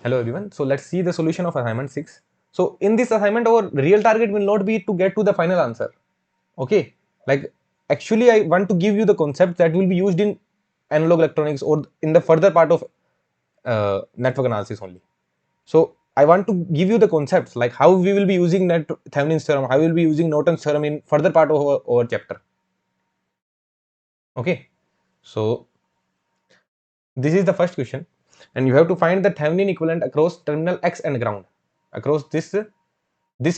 Hello everyone. So let's see the solution of assignment 6. So in this assignment, our real target will not be to get to the final answer. Okay. Like actually I want to give you the concept that will be used in analog electronics or in the further part of network analysis only. So I want to give you the concepts like how we will be using Thevenin's theorem, how we will be using Norton's theorem in further part of our chapter. Okay. So this is the first question. And you have to find the Thevenin equivalent across terminal X and ground, across this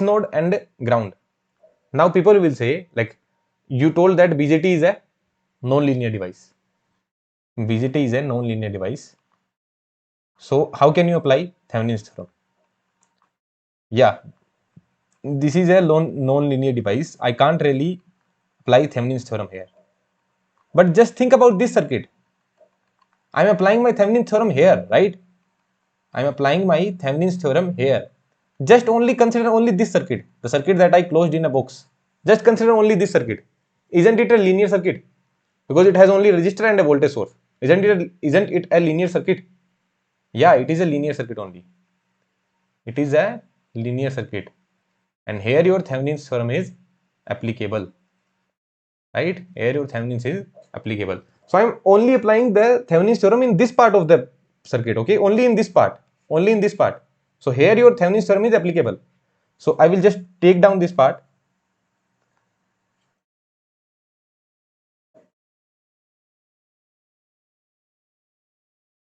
node and ground. Now people will say, like, you told that BJT is a non-linear device. BJT is a non-linear device. So how can you apply Thevenin's theorem? Yeah, this is a non-linear device. I can't really apply Thevenin's theorem here. But just think about this circuit. I'm applying my Thevenin's theorem here, right? I'm applying my Thevenin's theorem here. Just only consider only this circuit, the circuit that I closed in a box. Just consider only this circuit. Isn't it a linear circuit? Because it has only resistor and a voltage source. Isn't it a linear circuit? Yeah, it is a linear circuit only. It is a linear circuit. And here your Thevenin's theorem is applicable. Right? Here your Thevenin's is applicable. So I am only applying the Thevenin's theorem in this part of the circuit. Okay, only in this part. Only in this part. So here your Thevenin's theorem is applicable. So I will just take down this part.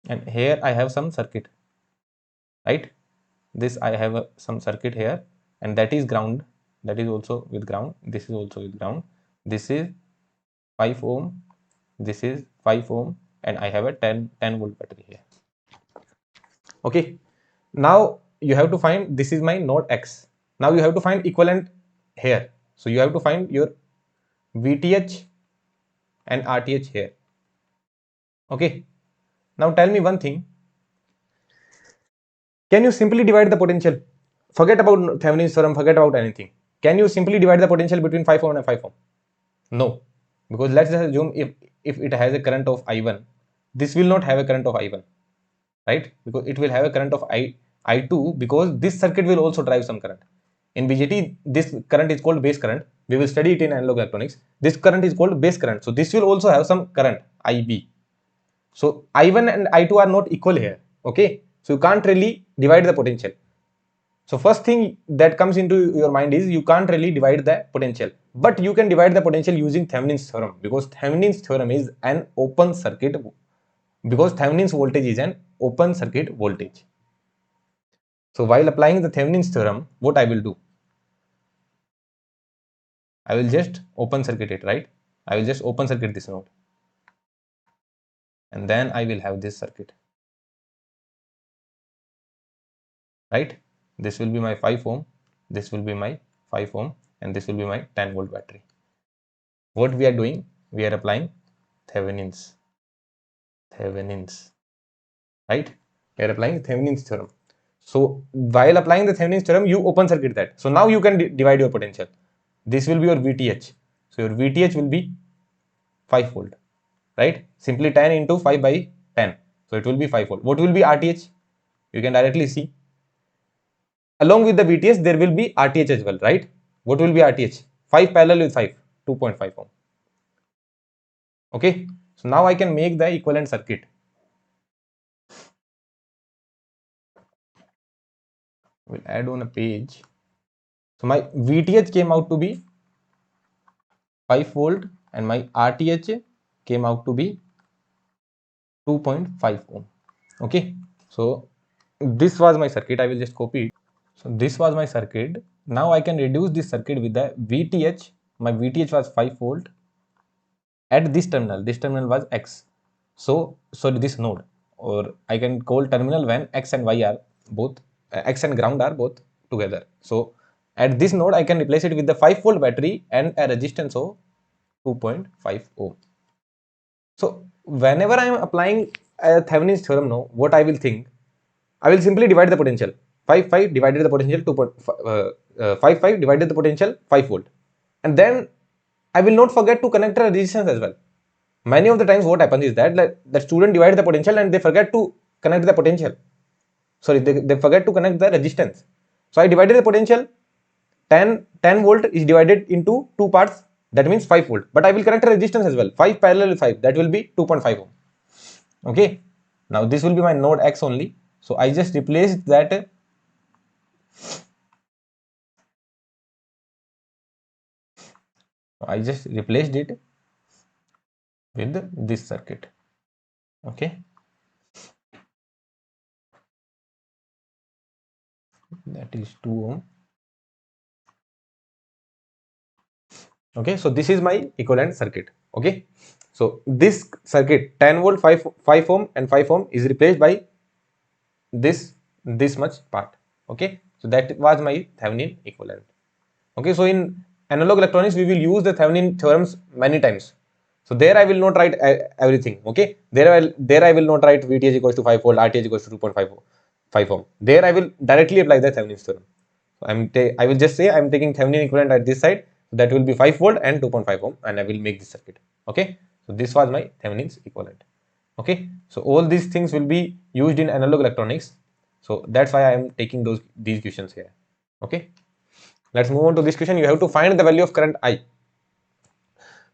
And here I have some circuit. Right? This I have some circuit here, and that is ground. That is also with ground. This is also with ground. This is 5 ohm. This is 5 ohm, and I have a 10 volt battery here. Okay. Now you have to find, this is my node X. Now you have to find equivalent here. So you have to find your VTH and RTH here. Okay. Now tell me one thing. Can you simply divide the potential? Forget about Thevenin's theorem, forget about anything. Can you simply divide the potential between 5 ohm and 5 ohm? No. Because let's just assume if it has a current of I1, this will not have a current of I1. Right? Because it will have a current of I2, because this circuit will also drive some current. In BJT, this current is called base current. We will study it in analog electronics. This current is called base current. So this will also have some current, IB. So I1 and I2 are not equal here. Okay. So you can't really divide the potential. So first thing that comes into your mind is you can't really divide the potential. But you can divide the potential using Thevenin's theorem, because Thevenin's theorem is an open circuit, because Thevenin's voltage is an open circuit voltage. So while applying the Thevenin's theorem, what I will do? I will just open circuit it, right? I will just open circuit this node. And then I will have this circuit. Right? This will be my 5 ohm. This will be my 5 ohm. And this will be my 10 volt battery. What we are doing? We are applying Thevenin's. Right? We are applying Thevenin's theorem. So while applying the Thevenin's theorem, you open circuit that. So now you can divide your potential. This will be your VTH. So your VTH will be 5 volt. Right? Simply 10 into 5 by 10. So it will be 5 volt. What will be RTH? You can directly see. Along with the VTH, there will be RTH as well, right? What will be RTH? 5 parallel with 5, 2.5 ohm. Okay. So now I can make the equivalent circuit. We'll add on a page. So my VTH came out to be 5 volt and my RTH came out to be 2.5 ohm. Okay. So this was my circuit. I will just copy it. So this was my circuit. Now I can reduce this circuit with the VTH. My VTH was 5 volt at this terminal. This terminal was X. So sorry, this node, or I can call terminal when X and Y are both, X and ground are both together. So at this node, I can replace it with the 5 volt battery and a resistance of 2.5 ohm. So whenever I am applying a Thevenin's theorem now, what I will think, I will simply divide the potential. 5 divided the potential 5 divided the potential 5 volt, and then I will not forget to connect a resistance as well. Many of the times what happens is that the student divides the potential and they forget to connect the potential. sorry, they forget to connect the resistance. So I divided the potential. 10 volt is divided into two parts, that means 5 volt, but I will connect a resistance as well, 5 parallel 5, that will be 2.5 ohm. Okay, now this will be my node X only, so I just replaced that. I just replaced it with this circuit. Okay, that is 2 ohm. Okay, so this is my equivalent circuit. Okay, so this circuit 10 volt 5 ohm and 5 ohm is replaced by this much part. Okay, so that was my Thevenin equivalent. Okay, so in analog electronics we will use the Thevenin theorems many times. So there I will not write everything. Okay, there I will not write VTH equals to 5 volt, RTH equals to 2.5 ohm. There I will directly apply the Thevenin's theorem. So I will just say I am taking Thevenin equivalent at this side. So that will be 5 volt and 2.5 ohm, and I will make this circuit. Okay, so this was my Thevenin's equivalent. Okay, so all these things will be used in analog electronics. So that's why I am taking these questions here. Okay, let's move on to this question. You have to find the value of current I.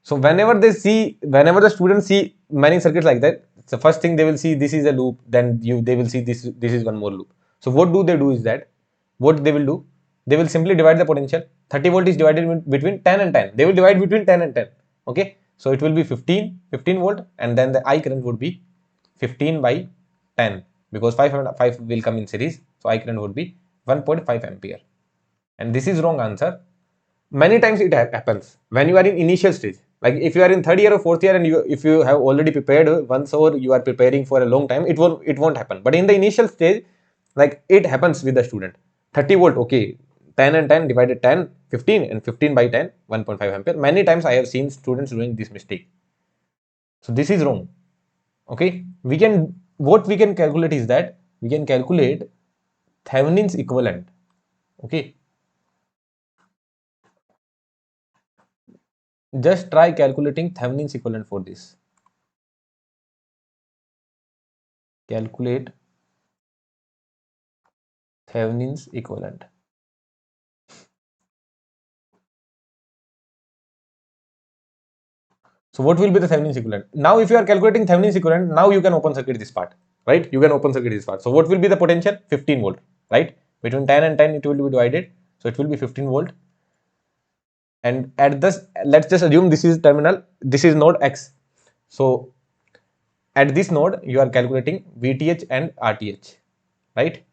So whenever the students see many circuits like that, the first thing they will see, this is a loop, then they will see this is one more loop. So what do they do is that, what they will do, they will simply divide the potential. 30 volt is divided between 10 and 10. They will divide between 10 and 10. Okay, so it will be 15 volt, and then the I current would be 15 by 10, because 5 and 5 will come in series. So I current would be 1.5 ampere. And this is wrong answer. Many times it happens when you are in initial stage, like if you are in third year or fourth year, and if you have already prepared once, or you are preparing for a long time, it won't happen. But in the initial stage, like it happens with the student. 30 volt, okay, 10 and 10 divided 10, 15, and 15 by 10, 1.5 ampere. Many times I have seen students doing this mistake. So this is wrong. Okay, what we can calculate is that we can calculate Thevenin's equivalent. Okay, just try calculating Thevenin's equivalent for this. Calculate Thevenin's equivalent. So what will be the Thevenin's equivalent? Now if you are calculating Thevenin's equivalent, now you can open circuit this part, right? You can open circuit this part. So what will be the potential? 15 volt, right? Between 10 and 10 it will be divided. So it will be 15 volt. And at this, let's just assume this is terminal, this is node X. So at this node you are calculating VTH and RTH, right?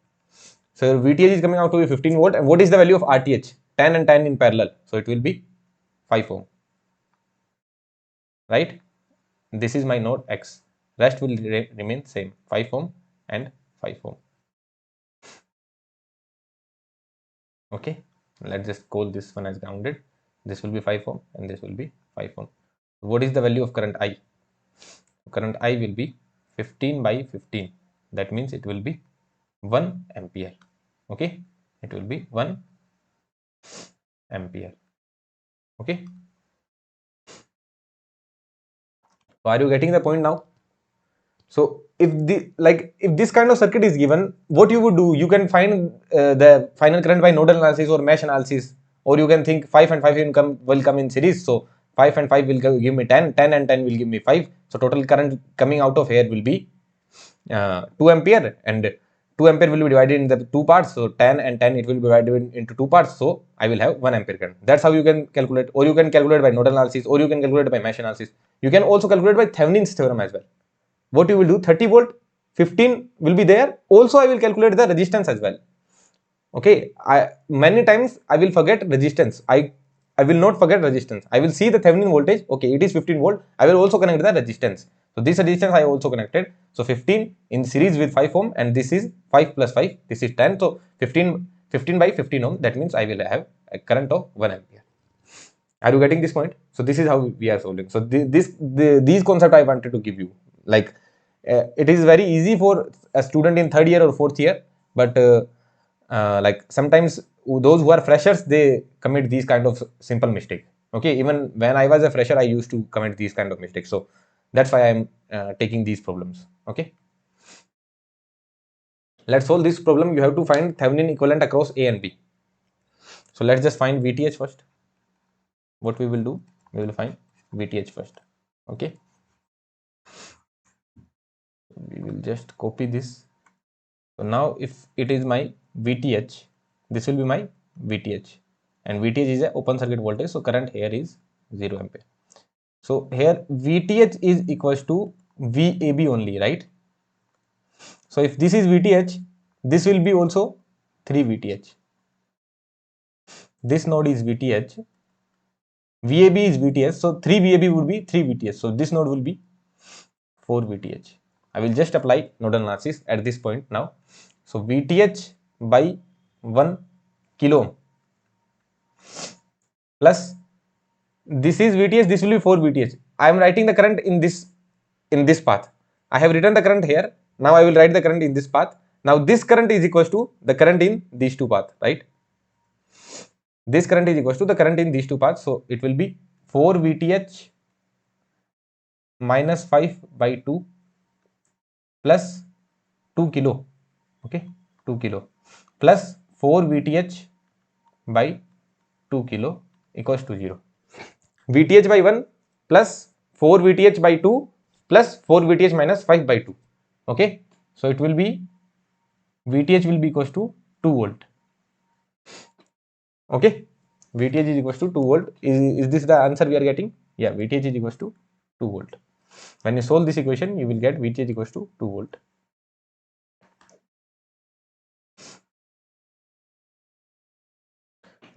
So VTH is coming out to be 15 volt, and what is the value of RTH? 10 and 10 in parallel, so it will be 5 ohm, right? This is my node X. Rest will remain same, 5 ohm and 5 ohm. Okay, let's just call this one as grounded. This will be 5 ohm and this will be 5 ohm. What is the value of current I? Current I will be 15 by 15. That means it will be 1 ampere. Okay, it will be 1 ampere. Okay, so are you getting the point now? So if this kind of circuit is given, what you would do, you can find the final current by nodal analysis or mesh analysis, or you can think 5 and 5 will come in series. So 5 and 5 will give me 10, 10 and 10 will give me 5. So total current coming out of here will be 2 ampere, and 2 ampere will be divided in the two parts. So 10 and 10 it will be divided into two parts. So I will have 1 ampere current. That's how you can calculate, or you can calculate by nodal analysis, or you can calculate by mesh analysis. You can also calculate by Thevenin's theorem as well. What you will do, 30 volt, 15 will be there. Also I will calculate the resistance as well. Okay, many times I will forget resistance. I will not forget resistance. I will see the Thevenin voltage. Okay, it is 15 volt. I will also connect the resistance. So this resistance I also connected. So 15 in series with 5 ohm, and this is 5 plus 5. This is 10. So 15 by 15 ohm. That means I will have a current of 1 ampere. Are you getting this point? So this is how we are solving. So these concepts I wanted to give you. Like it is very easy for a student in third year or fourth year, but like sometimes those who are freshers, they commit these kind of simple mistakes. Okay, even when I was a fresher, I used to commit these kind of mistakes. So that's why I'm taking these problems. Okay. Let's solve this problem. You have to find Thevenin equivalent across A and B. So let's just find VTH first. What we will do, we will find VTH first. Okay, we will just copy this. So now if it is my VTH, this will be my VTH, and VTH is a open circuit voltage, so current here is 0 ampere. So here VTH is equals to VAB only, right? So if this is VTH, this will be also 3 VTH. This node is VTH, VAB is VTH, so 3 VAB would be 3 VTH. So this node will be 4 VTH. I will just apply nodal analysis at this point now. So VTH by 1 kilo plus this is VTH, this will be 4 VTH. I am writing the current in this path. I have written the current here. Now I will write the current in this path. Now this current is equals to the current in these two paths, right? This current is equals to the current in these two paths. So it will be 4 VTH minus 5 by 2 plus 2 kilo. Okay, 2 kilo plus 4 VTH by 2 kilo equals to 0. VTH by 1 plus 4 VTH by 2 plus 4 VTH minus 5 by 2. Okay, so it will be VTH will be equals to 2 volt. Okay, VTH is equals to 2 volt. Is this the answer we are getting? Yeah, VTH is equals to 2 volt. When you solve this equation, you will get VTH equals to 2 volt.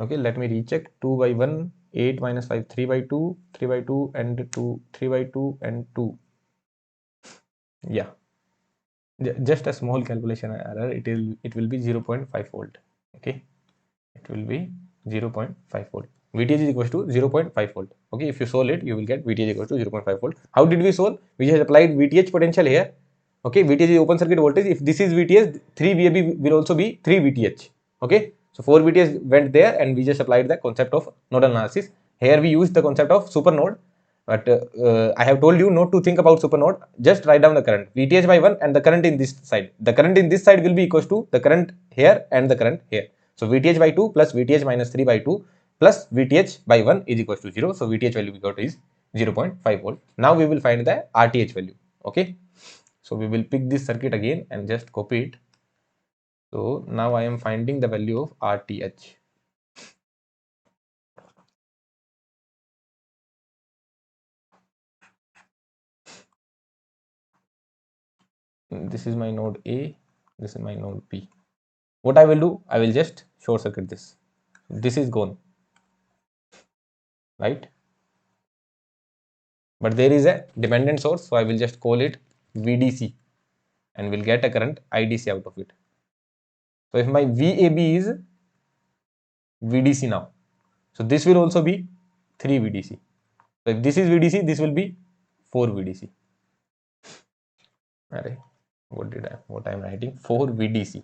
Okay, let me recheck. 2 by 1, 8 minus 5, 3 by 2, 3 by 2 and 2, 3 by 2 and 2. Yeah, just a small calculation error. It will be 0.5 volt. Okay, it will be 0.5 volt. VTH is equals to 0.5 volt. Okay, if you solve it, you will get VTH equals to 0.5 volt. How did we solve? We just applied VTH potential here. Okay, VTH is open circuit voltage. If this is VTH, 3 VAB will also be 3 VTH. Okay, so 4 VTH went there, and we just applied the concept of nodal analysis. Here we use the concept of supernode. But I have told you not to think about supernode. Just write down the current VTH by 1 and the current in this side. The current in this side will be equals to the current here and the current here. So VTH by 2 plus VTH minus 3 by 2 plus VTH by 1 is equals to 0. So VTH value we got is 0.5 volt. Now we will find the RTH value. Okay. So we will pick this circuit again and just copy it. So now I am finding the value of RTH. This is my node A, this is my node B. What I will do, I will just short circuit this. This is gone, right? But there is a dependent source, so I will just call it VDC and will get a current IDC out of it. So if my VAB is VDC now, so this will also be 3 VDC. So if this is VDC, this will be 4 VDC. Alright, what I am writing? 4 VDC.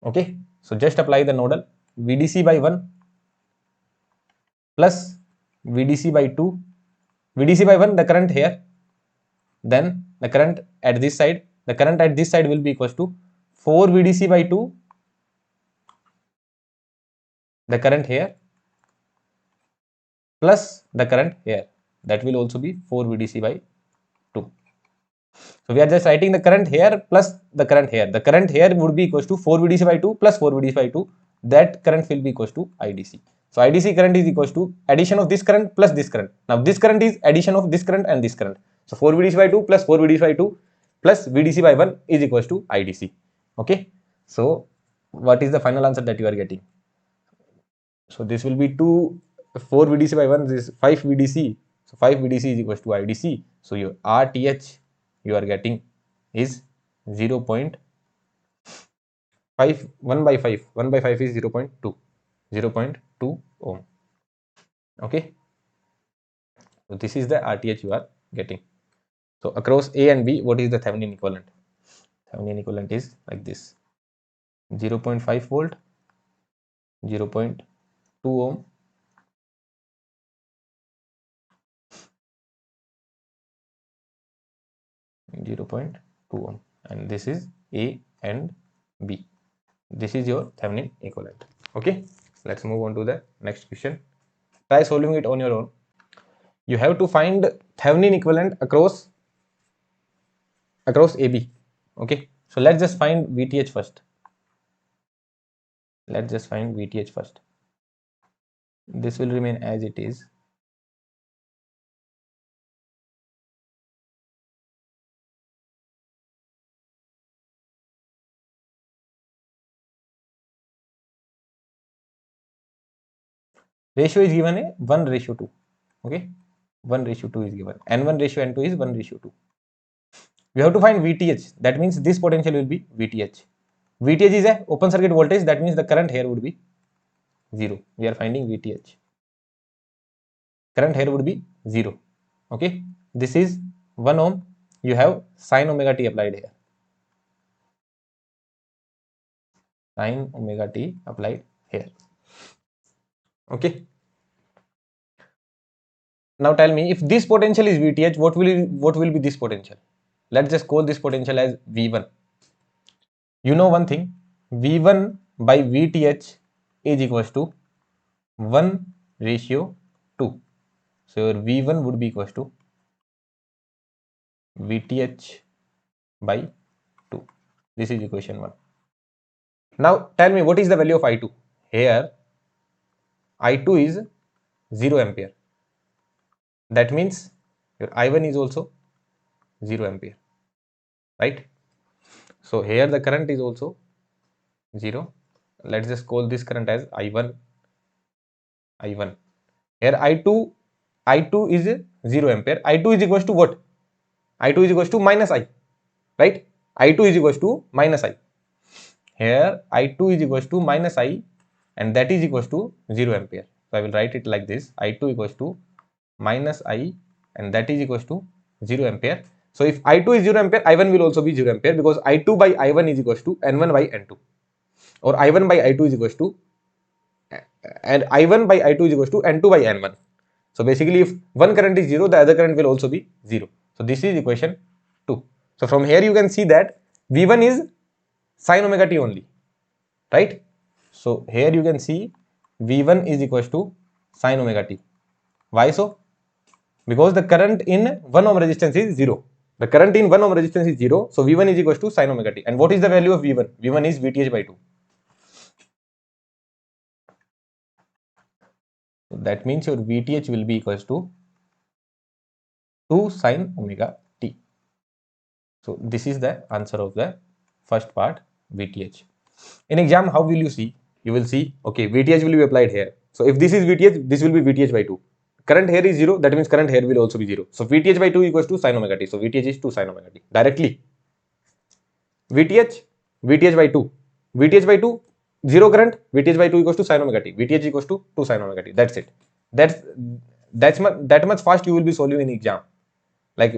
Okay, so just apply the nodal VDC by 1 plus VDC by 2. VDC by 1, the current here. Then the current at this side, the current at this side will be equals to 4 VDC by 2, the current here, plus the current here. That will also be 4 VDC by 2. So we are just writing the current here plus the current here. The current here would be equals to 4 VDC by 2 plus 4 VDC by 2. That current will be equals to IDC. So IDC current is equals to addition of this current plus this current. Now this current is addition of this current and this current. So 4 VDC by 2 plus 4 VDC by 2 plus VDC by 1 is equals to IDC. Okay. So what is the final answer that you are getting? So this will be 4 VDC by 1 is 5 VDC. So 5 VDC is equals to IDC. So your RTH you are getting is 0.5, 1 by 5. 1 by 5 is 0.2. 0.2 ohm. Okay. So this is the RTH you are getting. So across A and B, what is the Thevenin equivalent? Thevenin equivalent is like this: 0.5 volt, 0.2 ohm, 0.2 ohm, and this is A and B. This is your Thevenin equivalent. Okay, let's move on to the next question. Try solving it on your own. You have to find Thevenin equivalent across AB. Okay, so let's just find VTH first. Let's just find VTH first. This will remain as it is. Ratio is given a 1:2. Okay, 1:2 is given. N1 ratio N2 is 1:2. We have to find VTH. That means this potential will be VTH. VTH is a open circuit voltage. That means the current here would be 0. We are finding VTH. Current here would be 0. Okay, this is 1 ohm. You have sin omega t applied here. Sin omega t applied here. Okay. Now tell me, if this potential is VTH, what will be this potential? Let's just call this potential as V1. You know one thing, V1 by VTH is equals to 1:2. So your V1 would be equals to VTH by 2. This is equation 1. Now tell me, what is the value of I2? Here I2 is 0 ampere. That means your I1 is also 0 ampere, right? So here the current is also 0. Let's just call this current as I1. Here I2 is 0 ampere. I2 is equals to what? I2 is equals to minus I, right? I2 is equals to minus I. Here I2 is equals to minus I, and that is equals to 0 ampere. So I will write it like this: I2 equals to minus I, and that is equals to 0 ampere. So if I2 is 0 ampere, I1 will also be 0 ampere, because I2 by I1 is equals to N1 by N2, or I1 by I2 is equals to, and I1 by I2 is equals to N2 by N1. So basically, if one current is 0, the other current will also be 0. So this is equation 2. So from here you can see that V1 is sin omega t only, right? So here you can see V1 is equals to sin omega t. Why so? Because the current in 1 ohm resistance is 0. The current in 1 ohm resistance is 0. So V1 is equals to sin omega t. And what is the value of V1? V1 is VTH by 2. So that means your VTH will be equals to 2 sin omega t. So this is the answer of the first part, VTH. In exam, how will you see? You will see, okay, VTH will be applied here. So if this is VTH, this will be VTH by 2. Current here is 0, that means current here will also be 0. So VTH by 2 equals to sin omega t. So VTH is 2 sin omega t. Directly. VTH by 2. VTH by 2, 0 current, VTH by 2 equals to sin omega t. VTH equals to 2 sin omega t. That's it. That much fast you will be solving in exam. Like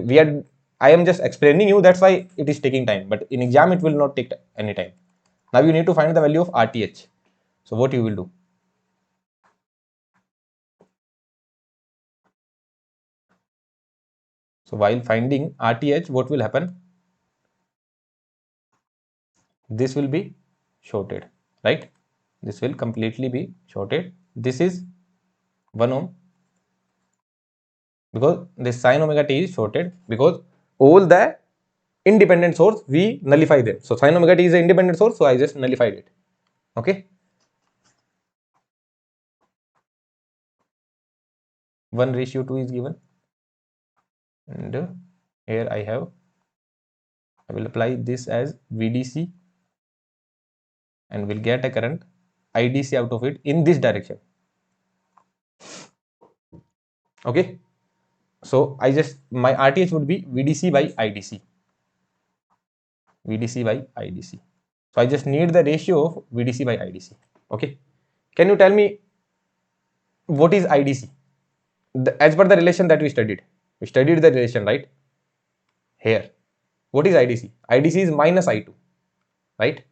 I am just explaining you, that's why it is taking time. But in exam, it will not take any time. Now you need to find the value of RTH. So what you will do? So while finding RTH, what will happen? This will be shorted, right? This will completely be shorted. This is 1 ohm, because this sin omega t is shorted, because all the independent source we nullify them. So sin omega t is an independent source, so I just nullified it. Okay. 1:2 is given, and here I will apply this as VDC, and will get a current IDC out of it in this direction. Okay. So my RTH would be VDC by IDC. VDC by IDC. So I just need the ratio of VDC by IDC. Okay. Can you tell me what is IDC? As per the relation that we studied the relation, right? Here, what is IDC? IDC is minus I2, right?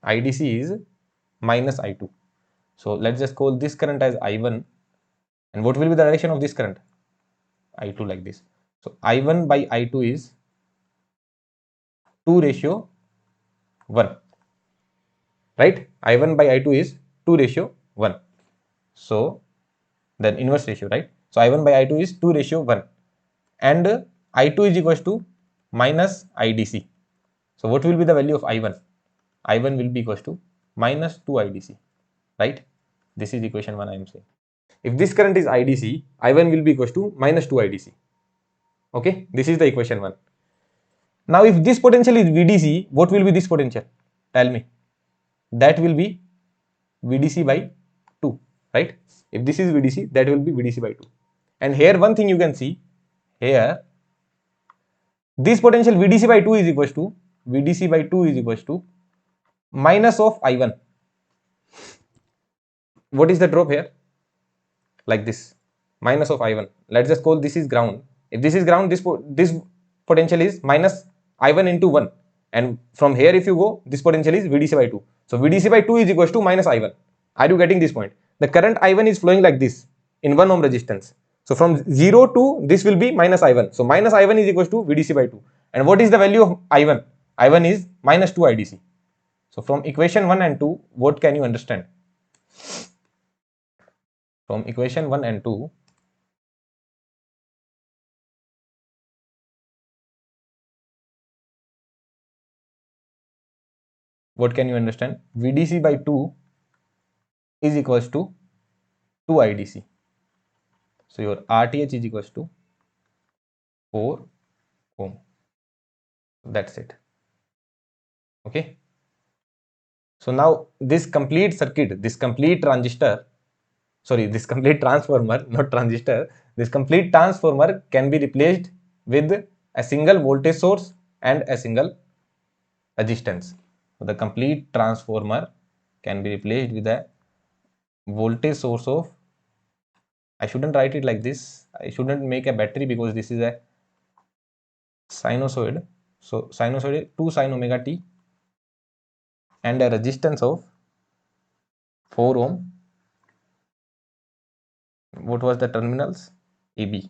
IDC is minus I2. So let's just call this current as I1. And what will be the direction of this current? I2, like this. So I1 by I2 is 2:1. 1, right? I1 by I2 is 2 ratio 1. So then inverse ratio, right? So I1 by I2 is 2 ratio 1, and I2 is equals to minus IDC. So what will be the value of I1? I1 will be equals to minus 2 IDC, right? This is equation 1 I am saying. If this current is IDC, I1 will be equals to minus 2 IDC. Okay, this is the equation 1. Now if this potential is VDC, what will be this potential? Tell me. That will be VDC by 2, right? If this is VDC, that will be VDC by 2. And here one thing you can see, here this potential VDC by 2 is equals to VDC by 2 is equals to minus of I1. What is the drop here? Like this, minus of I1. Let's just call this is ground. If this is ground, this potential is minus I1 into 1. And from here if you go, this potential is VDC by 2. So VDC by 2 is equals to minus I1. Are you getting this point? The current I1 is flowing like this in 1 ohm resistance. So from 0 to this will be minus I1. So minus I1 is equals to VDC by 2. And what is the value of I1? I1 is minus 2 IDC. So from equation 1 and 2, what can you understand? From equation 1 and 2, what can you understand? VDC by 2 is equals to 2 IDC. So your RTH is equals to 4 ohm. That's it. Okay. So now this complete circuit, this complete transistor, sorry, this complete transformer, not transistor, this complete transformer can be replaced with a single voltage source and a single resistance. So the complete transformer can be replaced with a voltage source of, I shouldn't write it like this, I shouldn't make a battery because this is a sinusoid. So sinusoid is 2 sin omega t and a resistance of 4 ohm. What was the terminals? AB.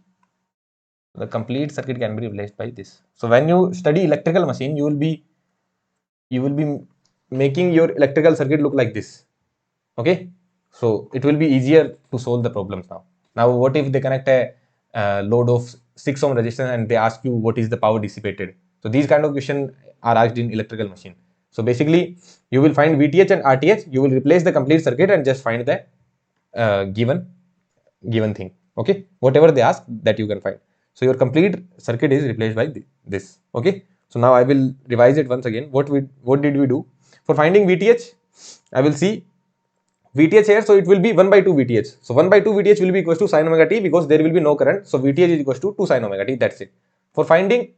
The complete circuit can be replaced by this. So when you study electrical machine, you will be making your electrical circuit look like this. Okay, so it will be easier to solve the problems now. Now what if they connect a load of 6 ohm resistance and they ask you what is the power dissipated? So these kind of questions are asked in electrical machine. So basically you will find VTH and RTH, you will replace the complete circuit and just find the given thing. Okay, whatever they ask, that you can find. So your complete circuit is replaced by this. Okay, so now I will revise it once again. What did we do for finding VTH? I will see VTH here, so it will be 1 by 2 VTH. So 1 by 2 VTH will be equals to sin omega t because there will be no current. So VTH is equals to 2 sin omega t. That's it. For finding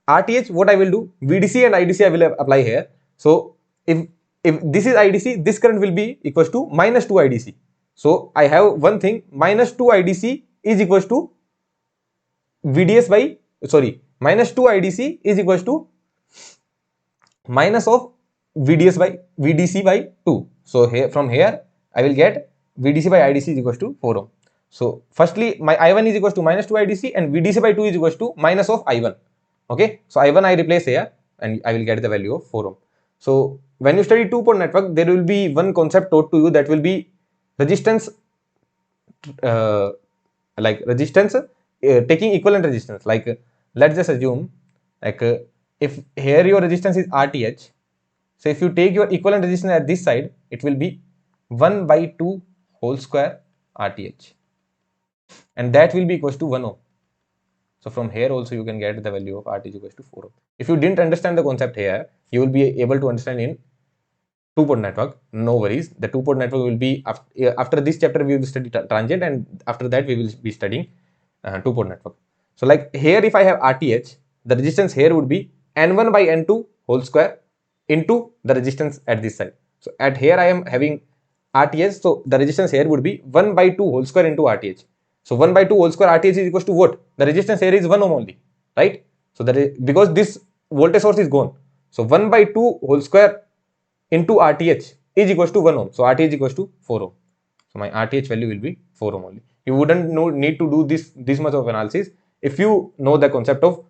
RTH, what I will do, VDC and IDC I will apply here. So if this is IDC, this current will be equals to minus 2 IDC. So I have one thing, minus 2 IDC is equals to VDS by, sorry, minus 2 IDC is equals to minus of VDC by 2. So here, from here I will get VDC by IDC is equals to 4 ohm. So firstly my I1 is equals to minus 2 IDC and VDC by 2 is equals to minus of I1. Okay, so I1 I replace here and I will get the value of 4 ohm. So when you study two-port network, there will be one concept taught to you, that will be resistance, like resistance taking equivalent resistance. Like let's just assume, like if here your resistance is RTH, so if you take your equivalent resistance at this side, it will be 1 by 2 whole square RTH, and that will be equals to 1 ohm. So from here also you can get the value of RTH equals to 4 ohm. If you didn't understand the concept here, you will be able to understand in two-port network. No worries, the two-port network will be after this chapter we will study transient, and after that we will be studying two-port network. So like here if I have RTH, the resistance here would be N1 by N2 whole square into the resistance at this side. So at here I am having RTH, so the resistance here would be 1 by 2 whole square into RTH. So 1 by 2 whole square RTH is equals to what? The resistance here is 1 ohm only, right? So that is because this voltage source is gone. So 1 by 2 whole square into RTH is equals to 1 ohm. So RTH is equals to 4 ohm. So my RTH value will be 4 ohm only. You wouldn't need to do this much of analysis if you know the concept of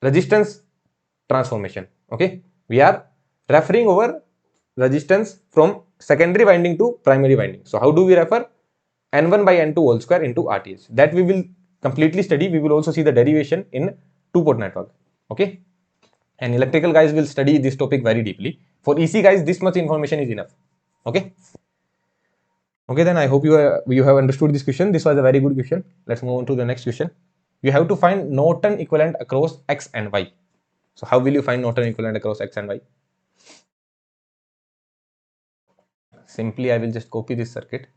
resistance transformation. Okay, we are referring over resistance from secondary winding to primary winding. So how do we refer? N1 by N2 whole square into RTH. That we will completely study. We will also see the derivation in two-port network. Okay. And electrical guys will study this topic very deeply. For EC guys, this much information is enough. Okay. Okay, then I hope you have understood this question. This was a very good question. Let's move on to the next question. You have to find Norton equivalent across X and Y. So how will you find Norton equivalent across X and Y? Simply, I will just copy this circuit.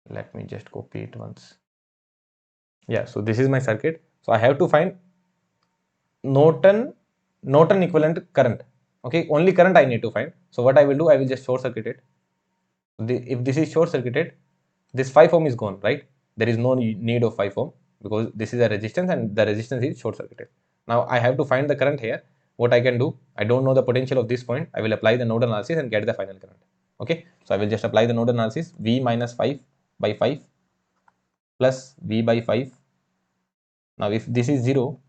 Let me just copy it once. Yeah, so this is my circuit. So I have to find Norton equivalent current. Okay, only current I need to find. So what I will do, I will just short circuit it. If this is short circuited, this 5 ohm is gone, right? There is no need of 5 ohm because this is a resistance and the resistance is short circuited. Now I have to find the current here. What I can do, I don't know the potential of this point. I will apply the nodal analysis and get the final current. Okay, so I will just apply the nodal analysis. V minus 5 by 5 plus V by 5. Now if this is 0,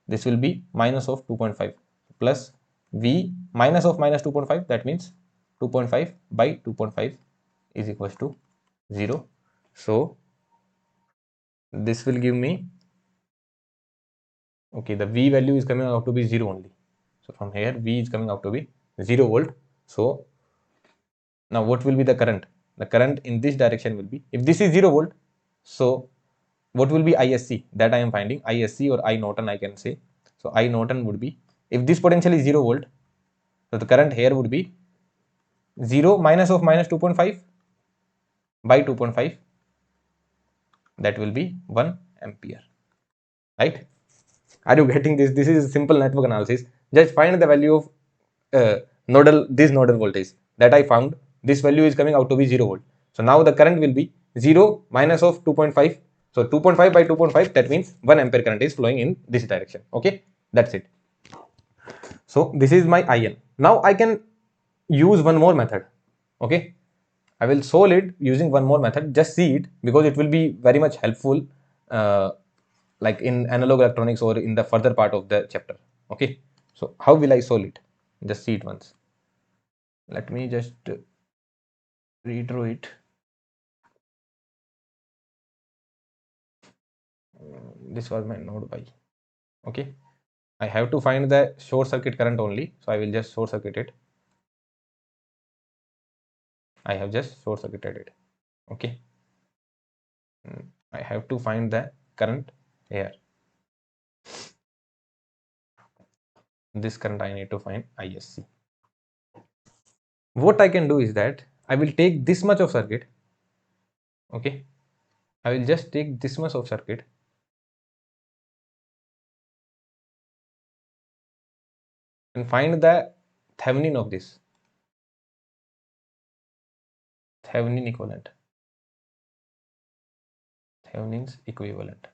this will be minus of 2.5 plus V minus of minus 2.5, that means 2.5 by 2.5 is equals to 0. So this will give me, okay, the V value is coming out to be 0 only. So from here V is coming out to be 0 volt. So now what will be the current? The current in this direction will be, if this is 0 volt, so what will be ISC? That I am finding. ISC or I Norton I can say. So I Norton would be, if this potential is 0 volt, so the current here would be 0 minus of minus 2.5 by 2.5, that will be 1 ampere, right? Are you getting this? This is simple network analysis. Just find the value of this nodal voltage that I found. This value is coming out to be 0 volt. So now the current will be 0 minus of 2.5. So 2.5 by 2.5, that means 1 ampere current is flowing in this direction. Okay, that's it. So this is my IN. Now I can use one more method. Okay, I will solve it using one more method. Just see it because it will be very much helpful like in analog electronics or in the further part of the chapter. Okay, so how will I solve it? Just see it once. Let me just redraw it. This was my node Y. Okay, I have to find the short circuit current only, so I will just short circuit it. I have just short circuited it. Okay, I have to find the current here. This current I need to find ISC. What I can do is that I will take this much of circuit. Okay, I will just take this much of circuit and find the Thevenin of this. Thevenin equivalent. Thevenin's equivalent.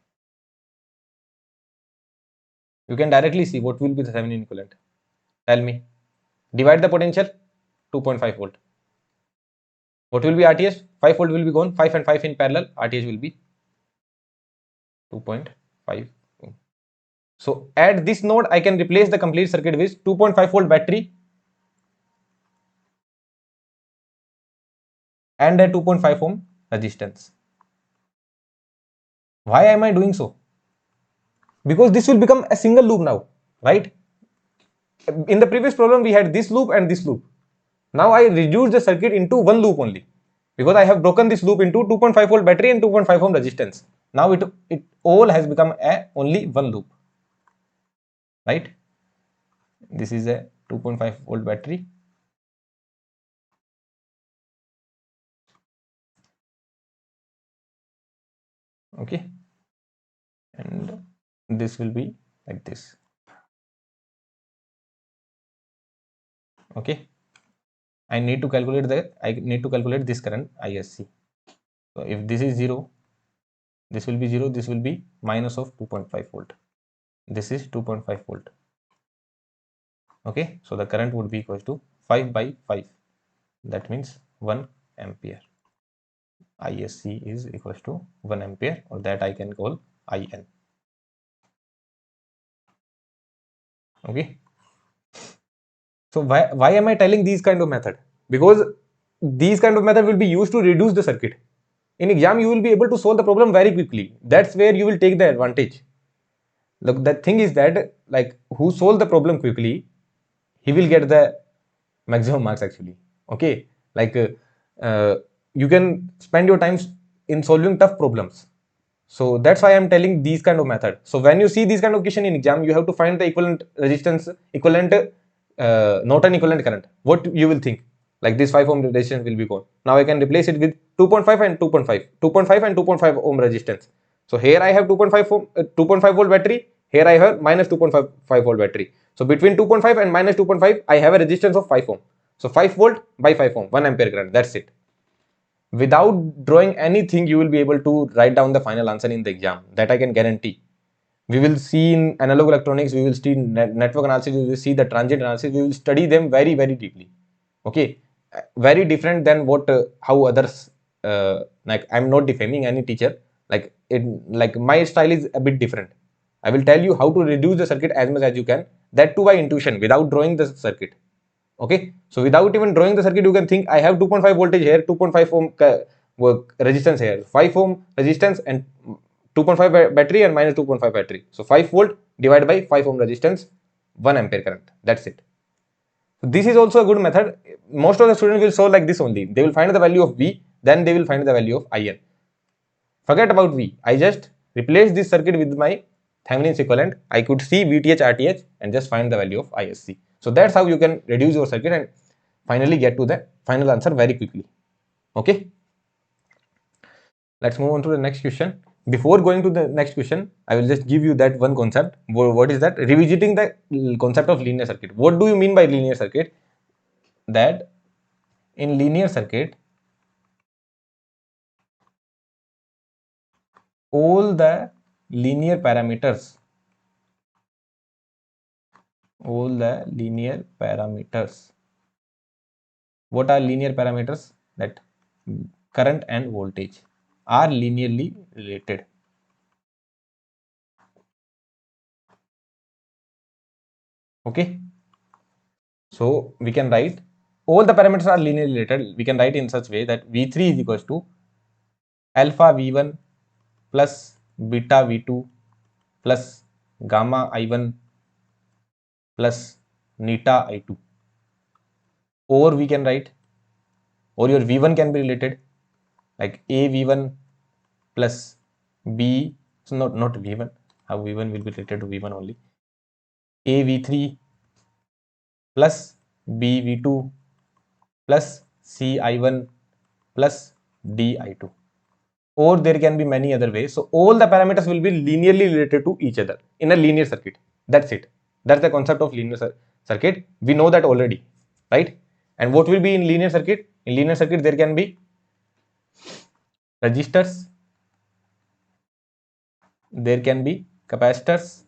You can directly see what will be the Thevenin equivalent. Tell me. Divide the potential, 2.5 volt. What will be RTH? 5 volt will be gone. 5 and 5 in parallel. RTH will be 2.5. So at this node, I can replace the complete circuit with 2.5 volt battery and a 2.5 ohm resistance. Why am I doing so? Because this will become a single loop now, right? In the previous problem, we had this loop and this loop. Now I reduce the circuit into one loop only because I have broken this loop into 2.5 volt battery and 2.5 ohm resistance. Now it all has become a only one loop, right? This is a 2.5 volt battery. Okay, and this will be like this. Okay, I need to calculate this current ISC. So if this is 0, this will be 0, this will be minus of 2.5 volt. This is 2.5 volt. Okay, so the current would be equal to 5 by 5. That means 1 ampere. ISC is equals to 1 ampere, or that I can call IN. Okay. So why am I telling these kind of method? Because these kind of method will be used to reduce the circuit. In exam, you will be able to solve the problem very quickly. That's where you will take the advantage. Look, the thing is that like who solve the problem quickly, he will get the maximum marks actually. Okay, like you can spend your time in solving tough problems. So that's why I'm telling these kind of method. So when you see these kind of question in exam, you have to find the equivalent resistance, equivalent not an equivalent current. What you will think? Like this 5 ohm resistance will be gone. Now I can replace it with 2.5 and 2.5, 2.5 and 2.5 ohm resistance. So here I have 2.5 ohm, 2.5 volt battery. Here I have minus 2.5 volt battery. So between 2.5 and minus 2.5, I have a resistance of 5 ohm. So 5 volt by 5 ohm, 1 ampere current. That's it. Without drawing anything, you will be able to write down the final answer in the exam. That I can guarantee. We will see in analog electronics, we will see network analysis, we will see the transient analysis, we will study them very very deeply. Okay. Very different than what how others, like I'm not defaming any teacher, like it, like my style is a bit different. I will tell you how to reduce the circuit as much as you can, that too by intuition, without drawing the circuit. Okay, so without even drawing the circuit, you can think I have 2.5 voltage here, 2.5 ohm resistance here, 5 ohm resistance, and 2.5 battery and minus 2.5 battery. So 5 volt divided by 5 ohm resistance, 1 ampere current. That's it. So this is also a good method. Most of the students will solve like this only. They will find the value of V, then they will find the value of IN. Forget about V. I just replace this circuit with my Thevenin's equivalent. I could see VTH, RTH and just find the value of ISC. So that's how you can reduce your circuit and finally get to the final answer very quickly. Okay. Let's move on to the next question. Before going to the next question, I will just give you that one concept. What is that? Revisiting the concept of linear circuit. What do you mean by linear circuit? That in linear circuit, all the linear parameters, what are linear parameters? That current and voltage are linearly related. Okay, so we can write all the parameters are linearly related. We can write in such way that V3 is equals to alpha V1 plus beta V2 plus gamma I1 plus neta I2. Or we can write, or your V1 can be related like A V1 plus B, so not V1, how V1 will be related to V1 only, A V3 plus B V2 plus C I1 plus D I2. Or there can be many other ways. So all the parameters will be linearly related to each other in a linear circuit. That's it. That's the concept of linear circuit. We know that already, right? And what will be in linear circuit? In linear circuit, there can be resistors, there can be capacitors,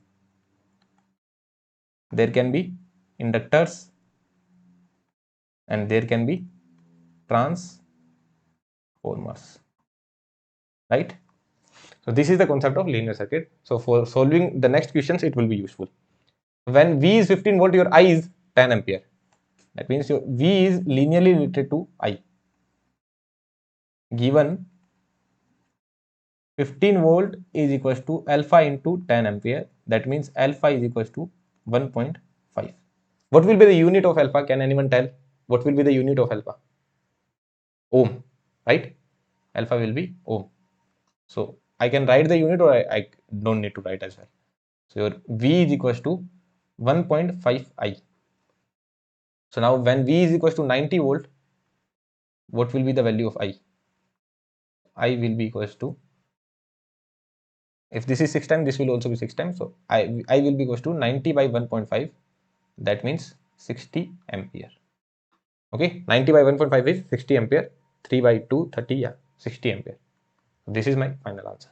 there can be inductors, and there can be transformers, right? So this is the concept of linear circuit. So for solving the next questions, it will be useful. When V is 15 volt, your I is 10 ampere. That means your V is linearly related to I. Given 15 volt is equals to alpha into 10 ampere. That means alpha is equals to 1.5. What will be the unit of alpha? Can anyone tell? What will be the unit of alpha? Ohm, right? Alpha will be ohm. So I can write the unit, or I don't need to write as well. So your V is equals to 1.5 I. So now when V is equals to 90 volt, what will be the value of I? I will be equals to, if this is 6 times, this will also be 6 times. So I will be equals to 90 by 1.5. That means 60 ampere. Okay, 90 by 1.5 is 60 ampere. 3 by 2, 30, yeah, 60 ampere. This is my final answer.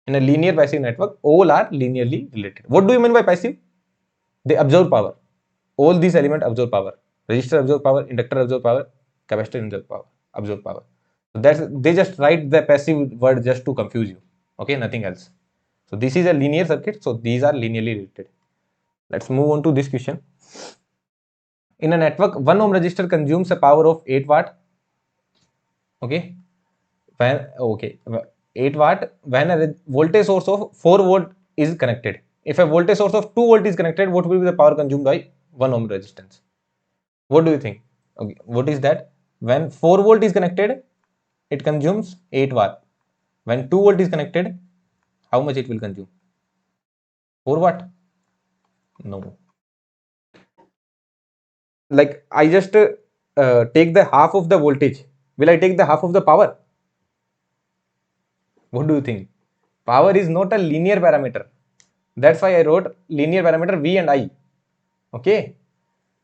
In a linear passive network, all are linearly related. What do you mean by passive? They absorb power. All these elements absorb power. Resistor absorb power, inductor absorb power, capacitor absorb power. So that's, they just write the passive word just to confuse you. Okay, nothing else. So this is a linear circuit. So these are linearly related. Let's move on to this question. In a network, 1 ohm resistor consumes a power of 8 watt. Okay. When 8 watt when a voltage source of 4 volt is connected. If a voltage source of 2 volt is connected, what will be the power consumed by 1 ohm resistance? What do you think? Okay, what is that? When 4 volt is connected, it consumes 8 watt. When 2 volt is connected, how much it will consume? 4 watt? No. Like I just take the half of the voltage. Will I take the half of the power? What do you think? Power is not a linear parameter. That's why I wrote linear parameter V and I. Okay.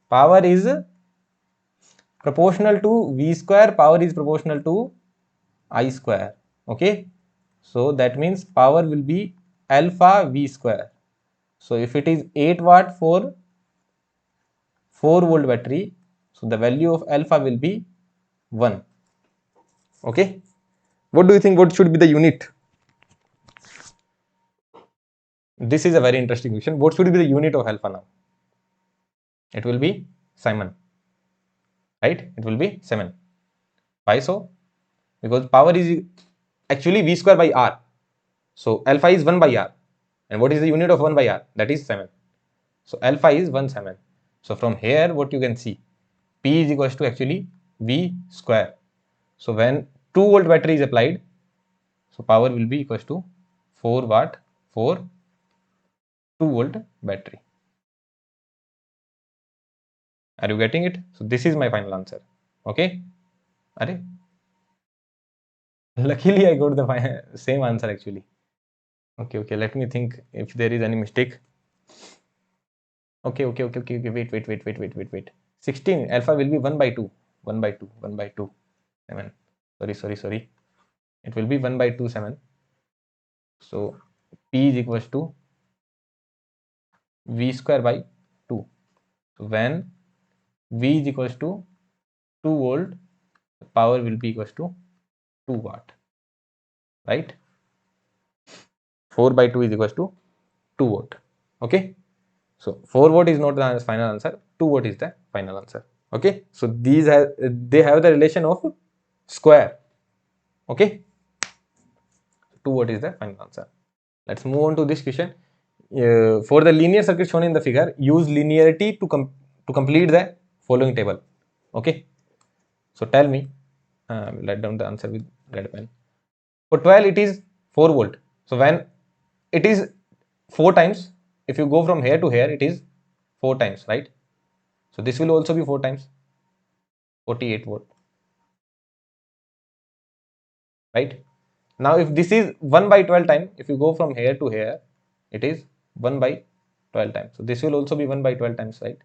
Power is proportional to V square. Power is proportional to I square. Okay. So that means power will be alpha V square. So if it is 8 watt for 4 volt battery, so the value of alpha will be 1. Okay. What do you think? What should be the unit? This is a very interesting question. What should be the unit of alpha now? It will be Simon, right? It will be 7. Why so? Because power is actually V square by R. So alpha is 1 by R. And what is the unit of 1 by R? That is 7. So alpha is 1/7. So from here, what you can see, P is equals to actually V square. So when 2 volt battery is applied, so power will be equals to 4 watt for 2 volt battery. Are you getting it? So this is my final answer. Okay. Are luckily I got the same answer actually. Okay. Let me think if there is any mistake. Okay. Wait. 16 alpha will be 1 by 2. 1 by 2. 1 by 2. 7. Sorry. It will be 1 by 2, 7. So P is equals to V square by 2. So when V is equals to 2 volt, the power will be equals to 2 watt. Right? 4 by 2 is equals to 2 volt. Okay. So 4 watt is not the final answer. 2 watt is the final answer. Okay. So these they have the relation of square. Okay. 2 watt is the final answer. Let's move on to this question. For the linear circuit shown in the figure, use linearity to complete the following table. Okay. So tell me, write down the answer with red pen. For 12, it is 4 volt. So when it is 4 times, if you go from here to here, it is 4 times, right? So this will also be 4 times, 48 volt, right? Now if this is 1 by 12 time, if you go from here to here, it is 1 by 12 times. So this will also be 1 by 12 times, right?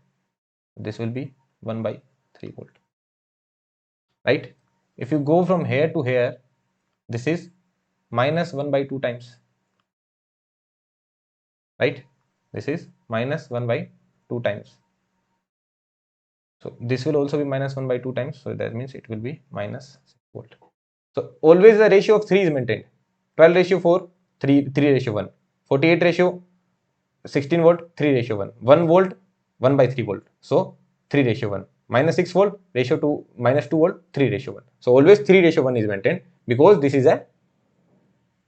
This will be 1 by 3 volt, right? If you go from here to here, this is minus 1 by 2 times, right? This is minus 1 by 2 times. So this will also be minus 1 by 2 times. So that means it will be minus 6 volt. So always the ratio of 3 is maintained. 12 ratio 4, 3 ratio 1. 48 ratio 16 volt, 3 ratio 1. 1 volt, 1 by 3 volt. So 3 ratio 1. Minus 6 volt, ratio 2, minus 2 volt, 3 ratio 1. So always 3 ratio 1 is maintained because this is a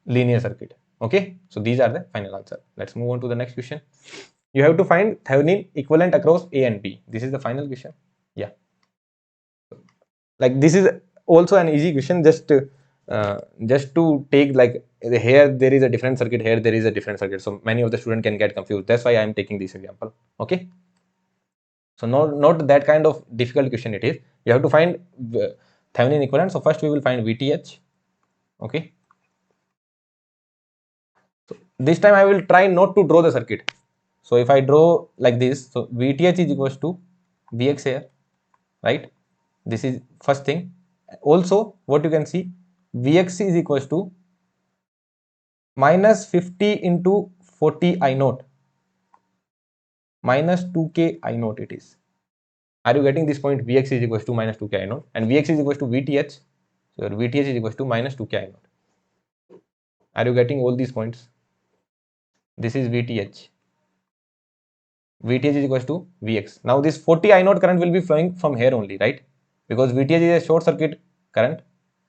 linear circuit. Okay. So these are the final answer. Let's move on to the next question. You have to find Thevenin equivalent across A and B. This is the final question. Yeah. Like this is also an easy question. Just to take like here there is a different circuit, here there is a different circuit. So many of the students can get confused. That's why I am taking this example. Okay. So not that kind of difficult question it is. You have to find Thevenin equivalent. So first we will find VTH. Okay. So this time I will try not to draw the circuit. So if I draw like this, so VTH is equals to Vx here, right? This is first thing. Also, what you can see, Vx is equals to minus 50 into 40 I naught minus 2k I naught it is. Are you getting this point? Vx is equals to minus 2k I naught and Vx is equals to VTH. So your VTH is equals to minus 2k I naught. Are you getting all these points? This is VTH. VTH is equals to Vx. Now this 40 I naught current will be flowing from here only, right? Because VTH is a short circuit current,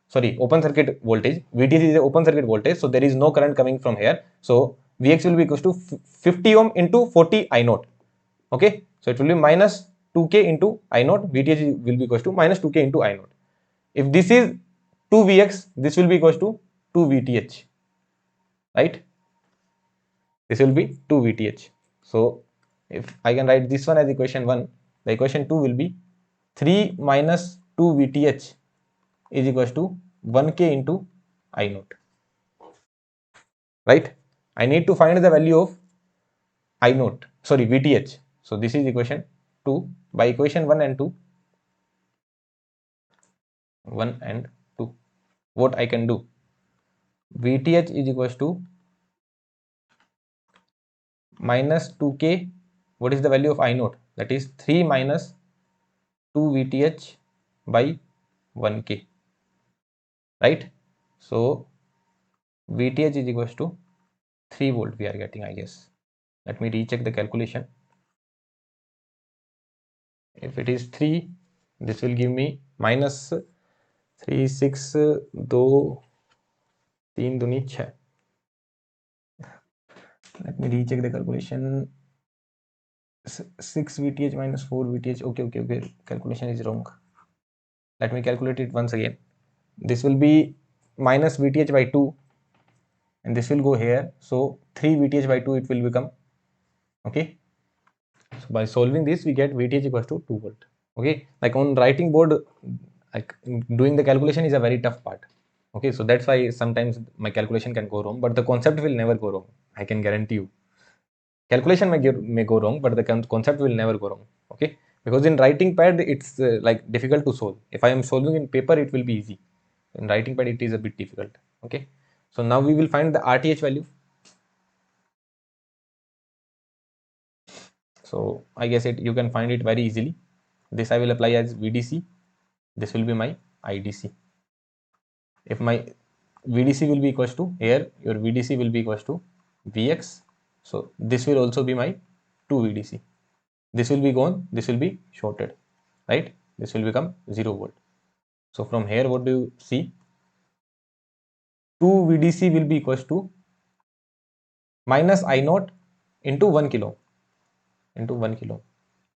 sorry, open circuit voltage. VTH is a open circuit voltage, so there is no current coming from here. So Vx will be equals to 50 ohm into 40 I naught. Okay, so it will be minus 2k into I naught. VTH will be equals to minus 2k into I naught. If this is 2 Vx, this will be equals to 2 VTH, right? This will be 2 VTH. So if I can write this one as equation 1, the equation 2 will be 3 minus 2 VTH is equals to 1k into I naught, right? I need to find the value of I naught, sorry, VTH. So this is equation 2. By equation 1 and 2, 1 and 2, what I can do? VTH is equals to minus 2k. What is the value of I naught? That is 3 minus 2 VTH by 1k, right? So VTH is equals to 3 volt we are getting, I guess. Let me recheck the calculation. If it is 3, this will give me minus 3, 6, 2, 3 Duni 6. Let me recheck the calculation. 6 VTH minus 4 VTH. Okay. Calculation is wrong. Let me calculate it once again. This will be minus VTH by 2 and this will go here. So 3 VTH by 2 it will become. Okay. So by solving this, we get VTH equals to 2 volt. Okay. Like on writing board, like doing the calculation is a very tough part. Okay. So that's why sometimes my calculation can go wrong, but the concept will never go wrong. I can guarantee you. Calculation may go wrong, but the concept will never go wrong. Okay. Because in writing pad, it's like difficult to solve. If I am solving in paper, it will be easy. In writing pad, it is a bit difficult. Okay. So now we will find the RTH value. So I guess you can find it very easily. This I will apply as VDC. This will be my IDC. If my VDC will be equals to, here your VDC will be equals to Vx. So this will also be my 2 VDC. This will be gone, this will be shorted, right? This will become 0 volt. So from here, what do you see? 2 VDC will be equals to minus I naught into 1 kilo,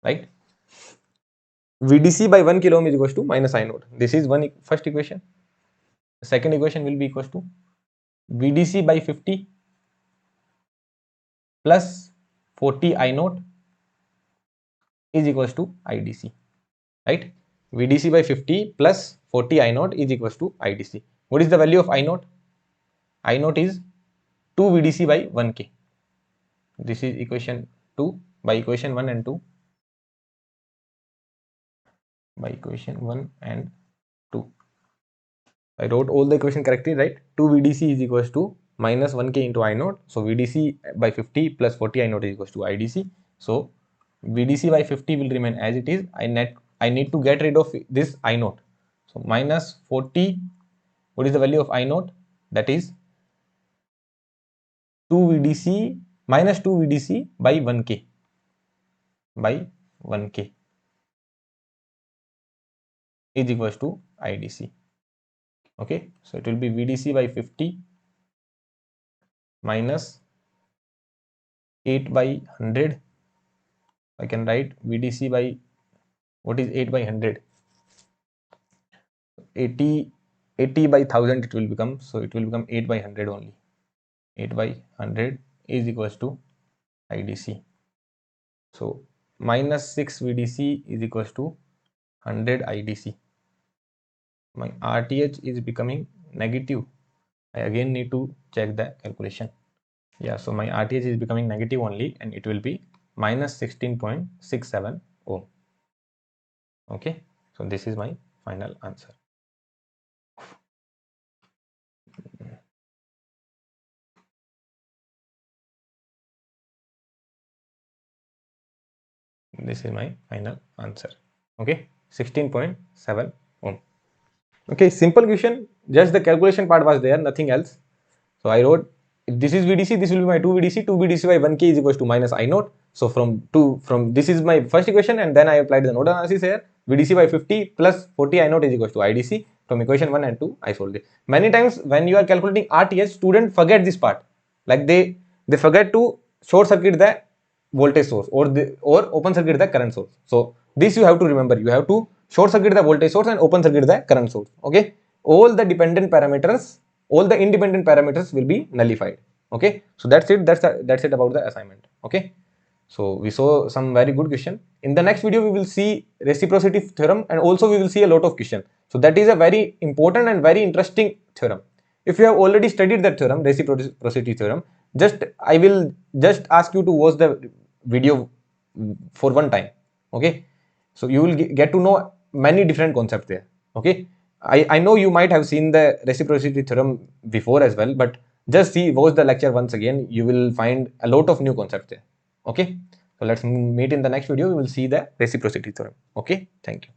right? VDC by 1 kilo ohm is equals to minus I naught. This is first equation. The second equation will be equals to VDC by 50 plus 40 I naught is equals to IDC, right? VDC by 50 plus 40 I naught is equals to IDC. What is the value of I naught? I naught is 2 VDC by 1K. This is equation 2. By equation 1 and 2. By equation 1 and 2. I wrote all the equation correctly, right? 2 VDC is equals to minus 1K into I naught. So VDC by 50 plus 40 I naught is equals to IDC. So VDC by 50 will remain as it is. I need to get rid of this I naught. So minus 40. What is the value of I naught? That is 2 VDC minus 2 VDC by 1K. By 1K is equals to IDC. Okay, so it will be VDC by 50 minus 8 by 100. I can write VDC by, what is 8 by 100? 80 by 1000 it will become. So it will become 8 by 100 only. 8 by 100 is equals to IDC. So minus 6 VDC is equals to 100 IDC. My RTH is becoming negative. I again need to check the calculation. Yeah, so my RTH is becoming negative only and it will be minus 16.67 ohm. Okay, so this is my final answer. This is my final answer. Okay, 16.7 ohm. Okay, simple question, just the calculation part was there, nothing else. So I wrote, if this is VDC, this will be my 2 VDC. 2 VDC by 1K is equals to minus I naught. So from this is my first equation, and then I applied the node analysis here. VDC by 50 plus 40 I know is equals to IDC. From equation 1 and 2 I solved it. Many times when you are calculating RTH, students forget this part. Like they forget to short circuit the voltage source or open circuit the current source. So this you have to remember. You have to short circuit the voltage source and open circuit the current source. Okay. All the dependent parameters, all the independent parameters will be nullified. Okay. So that's it. That's it about the assignment. Okay. So we saw some very good question. In the next video, we will see reciprocity theorem, and also we will see a lot of question. So that is a very important and very interesting theorem. If you have already studied that theorem, reciprocity theorem, I will just ask you to watch the video for one time. Okay. So you will get to know many different concepts there. Okay. I know you might have seen the reciprocity theorem before as well, but just watch the lecture once again. You will find a lot of new concepts there. Okay, so let's meet in the next video. We will see the reciprocity theorem. Okay, thank you.